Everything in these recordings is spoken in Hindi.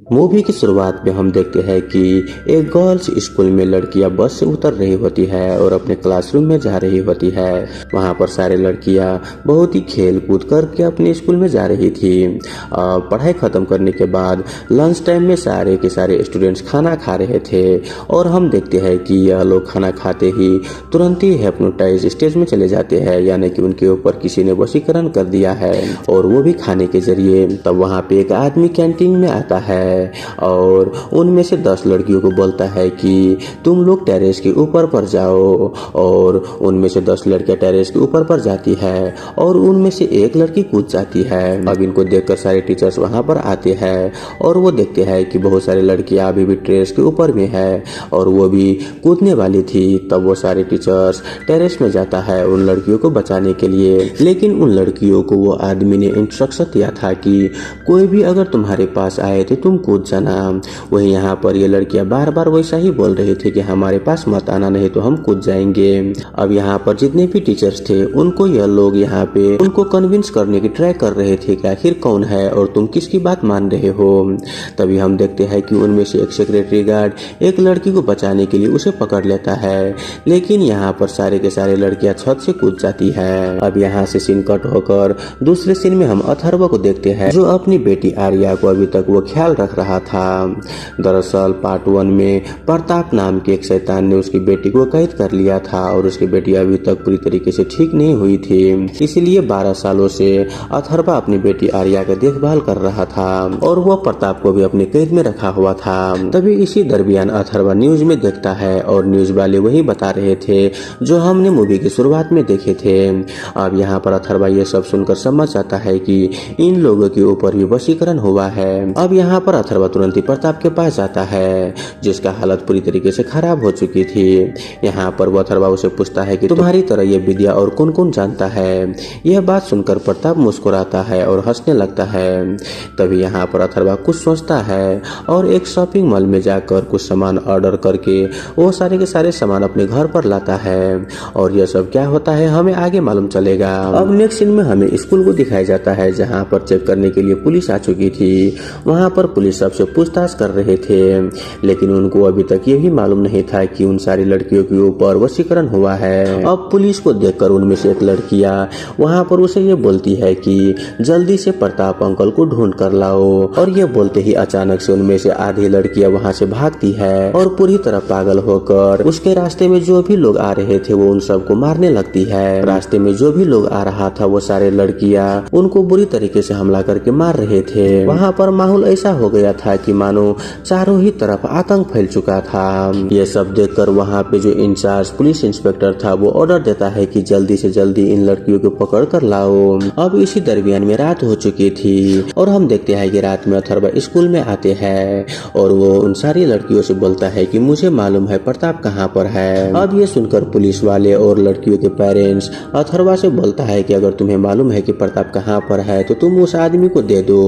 मूवी की शुरुआत में हम देखते हैं कि एक गर्ल्स स्कूल में लड़कियां बस से उतर रही होती है और अपने क्लासरूम में जा रही होती है। वहां पर सारे लड़कियां बहुत ही खेल कूद करके अपने स्कूल में जा रही थी। पढ़ाई खत्म करने के बाद लंच टाइम में सारे के सारे स्टूडेंट्स खाना खा रहे थे और हम देखते हैं कि यह लोग खाना खाते ही तुरंत ही हिप्नोटाइज स्टेज में चले जाते हैं, यानी कि उनके ऊपर किसी ने वशीकरण कर दिया है और वो भी खाने के जरिए। तब वहाँ पे एक आदमी कैंटीन में आता है और उनमें से 10 लड़कियों को बोलता है कि तुम लोग टेरेस के ऊपर पर जाओ, और उनमें से 10 लड़कियां टेरेस के ऊपर पर जाती है और उनमें से एक लड़की कूद जाती है। अब इनको देखकर सारे टीचर्स वहां पर आते हैं और वो देखते हैं कि बहुत सारी लड़कियां अभी भी टेरेस के ऊपर में है और वो भी कूदने वाली थी। तब वो सारे टीचर्स टेरेस में जाता है उन लड़कियों को बचाने के लिए, लेकिन उन लड़कियों को वो आदमी ने इंस्ट्रक्शन दिया था कि कोई भी अगर तुम्हारे पास आए तो तुम कूद जाना। वही यहाँ पर ये लड़कियां बार बार वैसा ही बोल रही थी कि हमारे पास मत आना, नहीं तो हम कूद जाएंगे। अब यहाँ पर जितने भी टीचर्स थे उनको यह लोग यहाँ पे उनको कन्विंस करने की ट्राई कर रहे थे कि आखिर कौन है और तुम किसकी बात मान रहे हो। तभी हम देखते हैं कि उनमें से एक सिक्योरिटी गार्ड एक लड़की को बचाने के लिए उसे पकड़ लेता है, लेकिन यहाँ पर सारे के सारे लड़कियां छत से कूद जाती है। अब यहाँ से सीन कट होकर दूसरे सीन में हम अथर्व को देखते हैं जो अपनी बेटी आर्या को अभी तक वो ख्याल रख रहा था। दरअसल पार्ट 1 में प्रताप नाम के एक शैतान ने उसकी बेटी को कैद कर लिया था और उसकी बेटी अभी तक पूरी तरीके से ठीक नहीं हुई थी, इसलिए 12 सालों से अथर्वा अपनी बेटी आर्या का देखभाल कर रहा था और वो प्रताप को भी अपनी कैद में रखा हुआ था। तभी इसी दरमियान अथर्वा न्यूज में देखता है और न्यूज वाले वही बता रहे थे जो हमने मूवी की शुरुआत में देखे थे। अब यहाँ पर अथर्वा ये सब सुनकर समझ आता है कि इन लोगों के ऊपर भी वशीकरण हुआ है। अब यहाँ पर अथर्वा तुरंत ही प्रताप के पास जाता है जिसका हालत पूरी तरीके से खराब हो चुकी थी। यहाँ पर वो अथर्वा उसे पूछता है कि तुम्हारी तरह ये विद्या और कौन कौन जानता है। यह बात सुनकर प्रताप मुस्कुराता है और हंसने लगता है। तभी यहाँ पर अथर्वा कुछ सोचता है और एक शॉपिंग मॉल में जाकर कुछ सामान ऑर्डर करके वो सारे के सारे सामान अपने घर पर लाता है और यह सब क्या होता है हमें आगे मालूम चलेगा। अब नेक्स्ट सीन में हमें स्कूल को दिखाया जाता है जहाँ पर चेक करने के लिए पुलिस आ चुकी थी। वहाँ पर पुलिस सबसे पूछताछ कर रहे थे, लेकिन उनको अभी तक ये भी मालूम नहीं था कि उन सारी लड़कियों के ऊपर वशीकरण हुआ है। अब पुलिस को देखकर उनमें से एक लड़कियां वहाँ पर उसे ये बोलती है कि जल्दी से प्रताप अंकल को ढूंढ कर लाओ, और ये बोलते ही अचानक से उनमें से आधी लड़कियां वहाँ से भागती है और पूरी तरह पागल होकर उसके रास्ते में जो भी लोग आ रहे थे वो उन सबको मारने लगती है। रास्ते में जो भी लोग आ रहा था वो सारे लड़कियां उनको बुरी तरीके से हमला करके मार रहे थे। वहाँ पर माहौल ऐसा हो गया था कि मानो चारों ही तरफ आतंक फैल चुका था। ये सब देखकर वहाँ पे जो इंचार्ज पुलिस इंस्पेक्टर था वो ऑर्डर देता है कि जल्दी से जल्दी इन लड़कियों को पकड़ कर लाओ। अब इसी दरमियान में रात हो चुकी थी और हम देखते हैं कि रात में अथर्वा स्कूल में आते हैं और वो उन सारी लड़कियों से बोलता है कि मुझे मालूम है प्रताप कहाँ पर है। अब ये सुनकर पुलिस वाले और लड़कियों के पेरेंट्स अथर्वा से बोलता है कि अगर तुम्हें मालूम है कि प्रताप कहाँ पर है तो तुम उस आदमी को दे दो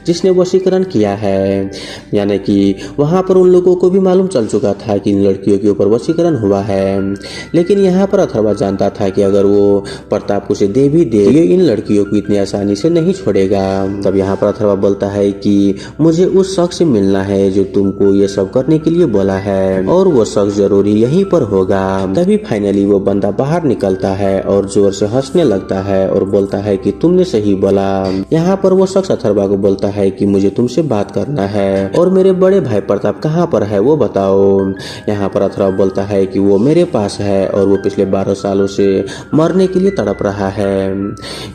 जिसने वशीकरण किया है। यानी कि वहाँ पर उन लोगों को भी मालूम चल चुका था कि इन लड़कियों के ऊपर वशीकरण हुआ है, लेकिन यहाँ पर अथर्वा जानता था कि अगर वो प्रताप को उसे दे भी दे ये इन लड़कियों को इतनी आसानी से नहीं छोड़ेगा। तब यहाँ पर अथर्वा बोलता है कि मुझे उस शख्स से मिलना है जो तुमको ये सब करने के लिए बोला है और वो शख्स जरूरी यहीं पर होगा। तभी फाइनली वो बंदा बाहर निकलता है और जोर से हंसने लगता है और बोलता है कि तुमने सही बोला। यहाँ पर वो शख्स अथर्वा को बोलता है कि मुझे तुमसे बात करना है और मेरे बड़े भाई प्रताप कहाँ पर है वो बताओ। यहाँ पर अथर्वा बोलता है कि वो मेरे पास है और वो पिछले 12 सालों से मरने के लिए तड़प रहा है।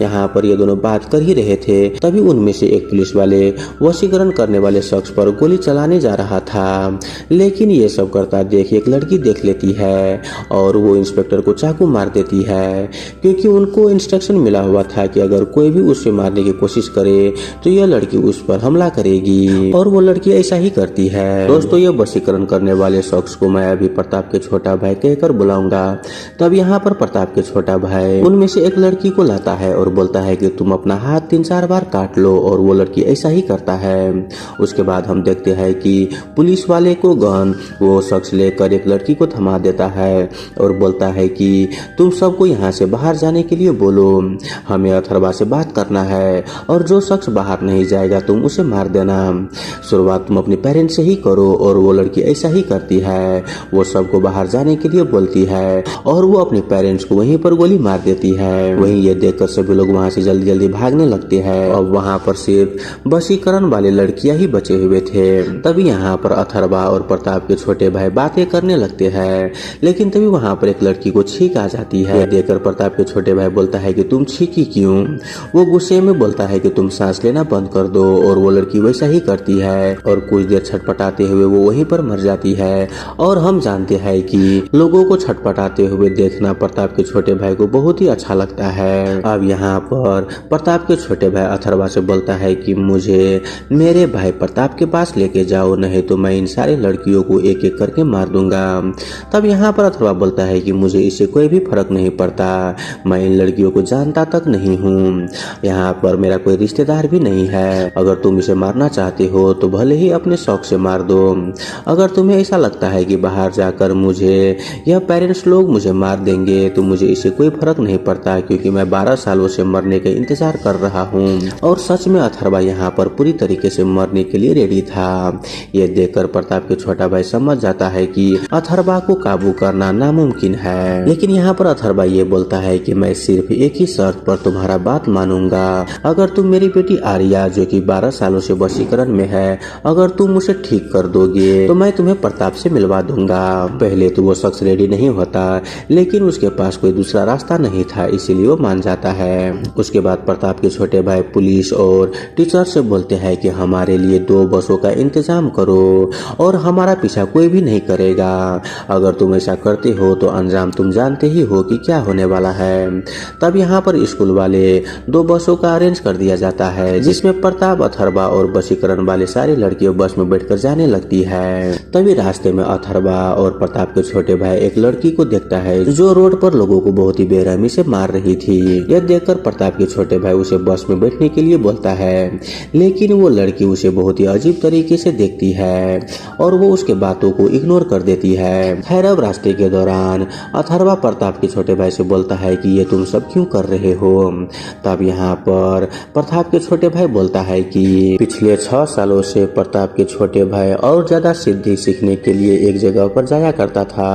यहाँ पर ये दोनों बात कर ही रहे थे तभी उनमें से एक पुलिस वाले वशीकरण करने वाले शख्स पर गोली चलाने जा रहा था, लेकिन ये सब करता देख एक लड़की देख लेती है और वो इंस्पेक्टर को चाकू मार देती है, क्योंकि उनको इंस्ट्रक्शन मिला हुआ था कि अगर कोई भी उसे मारने की कोशिश करे तो यह लड़की उस पर हमला करेगी और वो लड़की ऐसा ही करती है। दोस्तों ये वशीकरण करने वाले शख्स को मैं अभी प्रताप के छोटा भाई कहकर बुलाऊंगा। तब यहाँ पर प्रताप के छोटा भाई उनमें से एक लड़की को लाता है और बोलता है कि तुम अपना हाथ 3-4 बार काट लो, और वो लड़की ऐसा ही करता है। उसके बाद हम देखते हैं कि पुलिस वाले को गन वो शख्स लेकर एक लड़की को थमा देता है और बोलता है कि तुम सबको यहाँ से बाहर जाने के लिए बोलो, हमें अथर्वा से बात करना है और जो शख्स बाहर नहीं जाएगा तुम उसे मार देना। शुरुआत तुम अपने पेरेंट्स से ही करो। और वो लड़की ऐसा ही करती है, वो सबको बाहर जाने के लिए बोलती है और वो अपने पेरेंट्स को वहीं पर गोली मार देती है। वहीं ये देखकर सभी लोग वहाँ से जल्दी जल्दी भागने लगते हैं। अब वहाँ पर सिर्फ वशीकरण वाले लड़कियां ही बचे हुए थे। तभी यहाँ पर अथर्वा और प्रताप के छोटे भाई बातें करने लगते हैं, लेकिन तभी वहाँ पर एक लड़की को छींक आ जाती है। देखकर प्रताप के छोटे भाई बोलता है कि तुम छींकी क्यों? वो गुस्से में बोलता है कि तुम सांस लेना बंद कर दो। और वो लड़की वैसा ही करती है और कुछ देर छटपटाते हुए वो वहीं पर मर जाती है। और हम जानते हैं कि लोगों को छटपटाते हुए देखना प्रताप के छोटे भाई को बहुत ही अच्छा लगता है। अब यहाँ पर प्रताप के छोटे भाई अथर्वा से बोलता है कि मुझे मेरे भाई प्रताप के पास लेके जाओ, नहीं तो मैं इन सारे लड़कियों को एक एक करके मार दूंगा। तब यहाँ पर अथर्वा बोलता है कि मुझे इससे कोई भी फर्क नहीं पड़ता, मैं इन लड़कियों को जानता तक नहीं हूँ, यहाँ पर मेरा कोई रिश्तेदार भी नहीं है। अगर तुम इसे मारना चाहते हो तो भले ही अपने शौक से मार दो। अगर तुम्हें ऐसा लगता है कि बाहर जाकर मुझे या पेरेंट्स लोग मुझे मार देंगे तो मुझे इससे कोई फर्क नहीं पड़ता, क्योंकि मैं 12 सालों से मरने का इंतजार कर रहा हूँ। और सच में अथर्वा यहाँ पर पूरी तरीके से मरने के लिए रेडी था। ये देखकर प्रताप के छोटा भाई समझ जाता है कि अथर्वा को काबू करना नामुमकिन है। लेकिन यहाँ पर अथर्वा ये बोलता है कि मैं सिर्फ एक ही शर्त पर तुम्हारा बात मानूंगा। अगर तुम मेरी बेटी आर्या जो कि 12 सालों से वशीकरण में है, अगर तुम उसे ठीक कर दोगे तो मैं तुम्हें प्रताप से मिलवा दूंगा। पहले तो वो शख्स रेडी नहीं होता, लेकिन उसके पास कोई दूसरा रास्ता नहीं था, इसीलिए वो मान जाता है। उसके बाद प्रताप के छोटे भाई पुलिस और टीचर से बोलते हैं कि हमारे लिए 2 बसों का इंतजाम करो और हमारा पीछा कोई भी नहीं करेगा। अगर तुम ऐसा करते हो तो अंजाम तुम जानते ही हो कि क्या होने वाला है। तब यहाँ पर स्कूल वाले 2 बसों का अरेंज कर दिया जाता है, जिसमें प्रताप, अथर्वा और वशीकरण वाले सारी लड़कियों बस में बैठकर जाने लगती है। तभी रास्ते में अथर्वा और प्रताप के छोटे भाई एक लड़की को देखता है जो रोड पर लोगों को बहुत ही बेरहमी से मार रही थी। यह देखकर प्रताप के छोटे भाई उसे बस में बैठने के लिए बोलता है, लेकिन वो लड़की उसे बहुत ही अजीब तरीके से देखती है और वो उसके बातों को इग्नोर कर देती है। खैर अब रास्ते के दौरान अथर्वा प्रताप के छोटे भाई से बोलता है कि ये तुम सब क्यों कर रहे हो। तब यहाँ पर प्रताप के छोटे भाई बोलता है कि पिछले 6 सालों से प्रताप के छोटे भाई और ज्यादा सिद्धि सीखने के लिए एक जगह पर जाया करता था।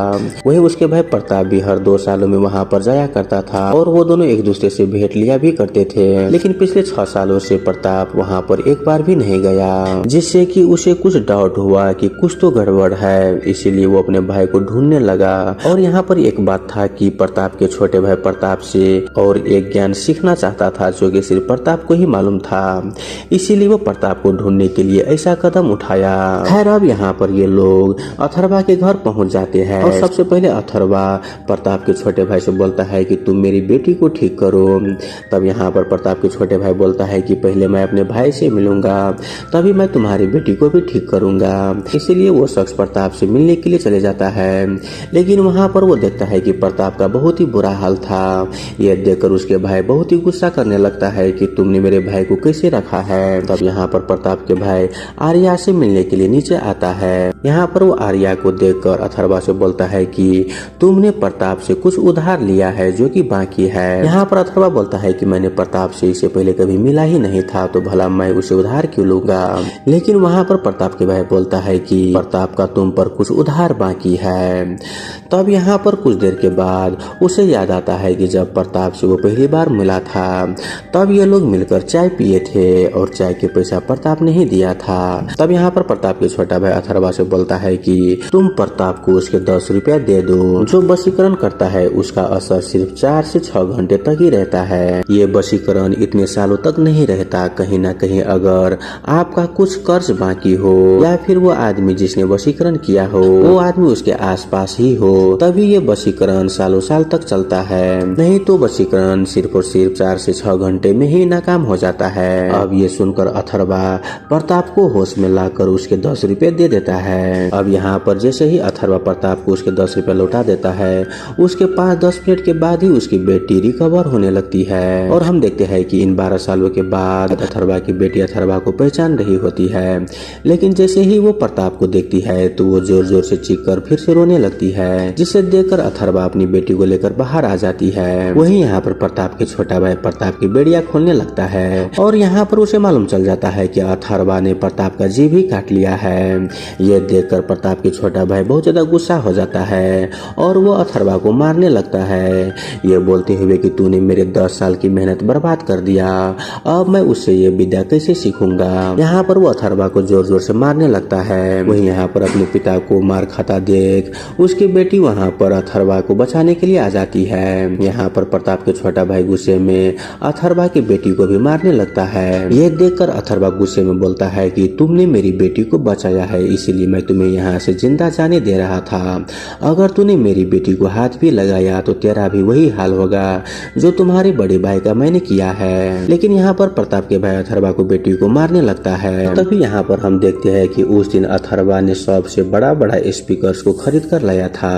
वही उसके भाई प्रताप भी हर 2 सालों में वहाँ पर जाया करता था और वो दोनों एक दूसरे से भेंट लिया भी करते थे। लेकिन पिछले 6 सालों से प्रताप वहाँ पर एक बार भी नहीं गया, जिससे कि उसे कुछ डाउट हुआ कि कुछ तो गड़बड़ है। इसीलिए वो अपने भाई को ढूंढने लगा। और यहाँ पर एक बात था कि प्रताप के छोटे भाई प्रताप से और एक ज्ञान सीखना चाहता था जो कि सिर्फ प्रताप को ही मालूम था। इसीलिए वो प्रताप को ढूंढने के लिए ऐसा कदम उठाया। खैर अब यहाँ पर ये लोग अथर्वा के घर पहुँच जाते हैं और सबसे पहले अथर्वा प्रताप के छोटे भाई से बोलता है कि तुम मेरी बेटी को ठीक करो। तब यहाँ पर प्रताप के छोटे भाई बोलता है कि पहले मैं अपने भाई से मिलूंगा, तभी मैं तुम्हारी बेटी को भी ठीक करूंगा। इसीलिए वो शख्स प्रताप से मिलने के लिए चले जाता है, लेकिन वहाँ पर वो देखता है कि प्रताप का बहुत ही बुरा हाल था। यह देखकर उसके भाई बहुत ही गुस्सा करने लगता है कि तुमने मेरे भाई को कैसे रखा है। तब यहाँ पर प्रताप के भाई आर्या से मिलने के लिए नीचे आता है। यहाँ पर वो आर्या को देखकर अथर्वा से बोलता है कि तुमने प्रताप से कुछ उधार लिया है जो कि बाकी है। यहाँ पर अथर्वा बोलता है कि मैंने प्रताप से इससे पहले कभी मिला ही नहीं था, तो भला मैं उसे उधार क्यों लूंगा। लेकिन वहाँ पर प्रताप के भाई बोलता है कि प्रताप का तुम पर कुछ उधार बाकी है। तब यहाँ पर कुछ देर के बाद उसे याद आता है कि जब प्रताप से वो पहली बार मिला था तब ये लोग मिलकर चाय पिए थे और चाय के पैसा प्रताप ने ही दिया था। तब यहाँ पर प्रताप के छोटा भाई अथर्वा से बोलता है कि तुम प्रताप को उसके 10 रुपया दे दो। जो वशीकरण करता है उसका असर सिर्फ 4 से 6 घंटे तक ही रहता है। ये वशीकरण इतने सालों तक नहीं रहता। कहीं ना कहीं अगर आपका कुछ कर्ज बाकी हो या फिर वो आदमी जिसने वशीकरण किया हो वो आदमी उसके आसपास ही हो, तभी ये वशीकरण सालों साल तक चलता है। नहीं तो वशीकरण सिर्फ और सिर्फ 4 से 6 घंटे में ही नाकाम हो जाता है। अब ये सुनकर अथर्वा प्रताप को होश में लाकर उसके 10 रुपए दे देता है। अब यहाँ पर जैसे ही अथर्वा प्रताप को उसके 10 रुपए लौटा देता है, उसके 5-10 मिनट के बाद ही उसकी बेटी रिकवर होने लगती है। और हम देखते हैं कि इन 12 सालों के बाद अथर्वा की बेटी अथर्वा को पहचान रही होती है। लेकिन जैसे ही वो प्रताप को देखती है तो वो जोर जोर से चीख कर फिर से रोने लगती है, जिसे देखकर अथर्वा अपनी बेटी को लेकर बाहर आ जाती है। वहीं यहाँ पर प्रताप के छोटा भाई प्रताप की बेड़िया खोलने लगता है और यहाँ पर उसे मालूम चल जाता है कि अथर्वा ने प्रताप का जी भी काट लिया है। ये देखकर प्रताप के छोटा भाई बहुत ज्यादा गुस्सा हो जाता है और वो अथर्वा को मारने लगता है, ये बोलते हुए कि तूने मेरे 10 साल की मेहनत बर्बाद कर दिया, अब मैं उससे ये विद्या कैसे सीखूंगा। यहाँ पर वो अथर्वा को जोर जोर से मारने लगता है। वहीं यहाँ पर अपने पिता को मार खाता देख उसकी बेटी वहाँ पर अथर्वा को बचाने के लिए आ जाती है। यहाँ पर प्रताप के छोटा भाई गुस्से में अथर्वा की बेटी को भी मारने लगता है। ये देखकर अथर्वा गुस्से में बोलता है कि तुमने मेरी बेटी को बचाया है, इसीलिए मैं तुम्हें यहाँ से जिंदा जाने दे रहा था। अगर तूने मेरी बेटी को हाथ भी लगाया तो तेरा भी वही हाल होगा जो तुम्हारे बड़े भाई का मैंने किया है। लेकिन यहाँ पर प्रताप के भाई अथर्वा को बेटी को मारने लगता है। तभी यहाँ पर हम देखते हैं कि उस दिन अथर्वा ने सबसे बड़ा बड़ा स्पीकर्स को खरीद कर लाया था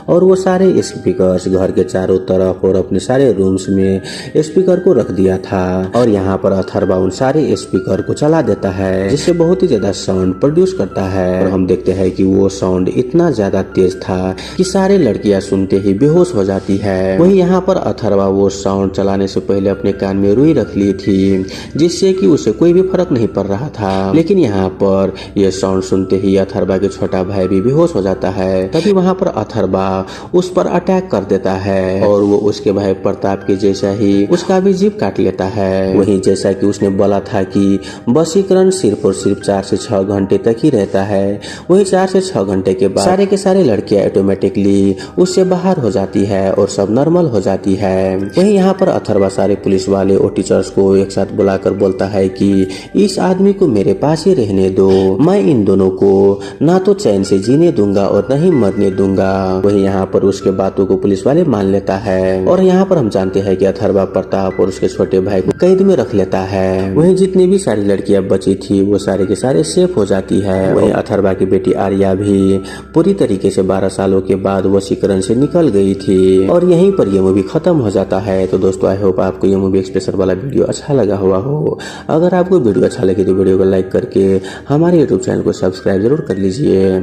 और वो सारे स्पीकर्स घर के चारों तरफ और अपने सारे रूम्स में स्पीकर को रख दिया था और यहाँ पर अथर्वा उन सारे स्पीकर को चला देता है जिससे बहुत ही ज्यादा साउंड प्रोड्यूस करता है। और हम देखते हैं कि वो साउंड इतना ज्यादा तेज था कि सारे लड़कियां सुनते ही बेहोश हो जाती है। वही यहाँ पर अथर्वा वो साउंड चलाने से पहले अपने कान में रुई रख ली थी जिससे कि उसे कोई भी फर्क नहीं पड़ रहा था। लेकिन यहाँ पर यह साउंड सुनते ही अथर्वा के छोटा भाई भी बेहोश हो जाता है। तभी वहाँ पर अथर्वा उस पर अटैक कर देता है और वो उसके भाई प्रताप के जैसा ही उसका भी जीभ काट लेता है। वहीं जैसा कि उसने बोला था कि वशीकरण सिर्फ और सिर्फ 4 से 6 घंटे तक ही रहता है, वही 4 से 6 घंटे के बाद सारे के सारे लड़कियां ऑटोमेटिकली उससे बाहर हो जाती है और सब नॉर्मल हो जाती है। वहीं यहाँ पर अथर्वा सारे पुलिस वाले और टीचर्स को एक साथ बुलाकर बोलता है कि इस आदमी को मेरे पास ही रहने दो, मैं इन दोनों को ना तो चैन से जीने दूंगा और न ही मरने दूंगा। वहीं यहाँ पर उसके बातों को पुलिस वाले मान लेता है और यहाँ पर हम जानते हैं कि अथर्वा प्रताप और उसके छोटे भाई को कैद में रख लेता है। वहीं जितनी भी सारी लड़कियां बची थी वो सारे के सारे सेफ हो जाती है। वहीं अथर्वा की बेटी आर्या भी पूरी तरीके से 12 सालों के बाद वशीकरण से निकल गई थी और यहीं पर ये मूवी खत्म हो जाता है। तो दोस्तों आई होप आपको ये मूवी एक्सप्रेशन वाला वीडियो अच्छा लगा हुआ हो। अगर आपको वीडियो अच्छा लगे तो वीडियो को लाइक करके हमारे यूट्यूब चैनल को सब्सक्राइब जरूर कर लीजिए।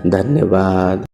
धन्यवाद।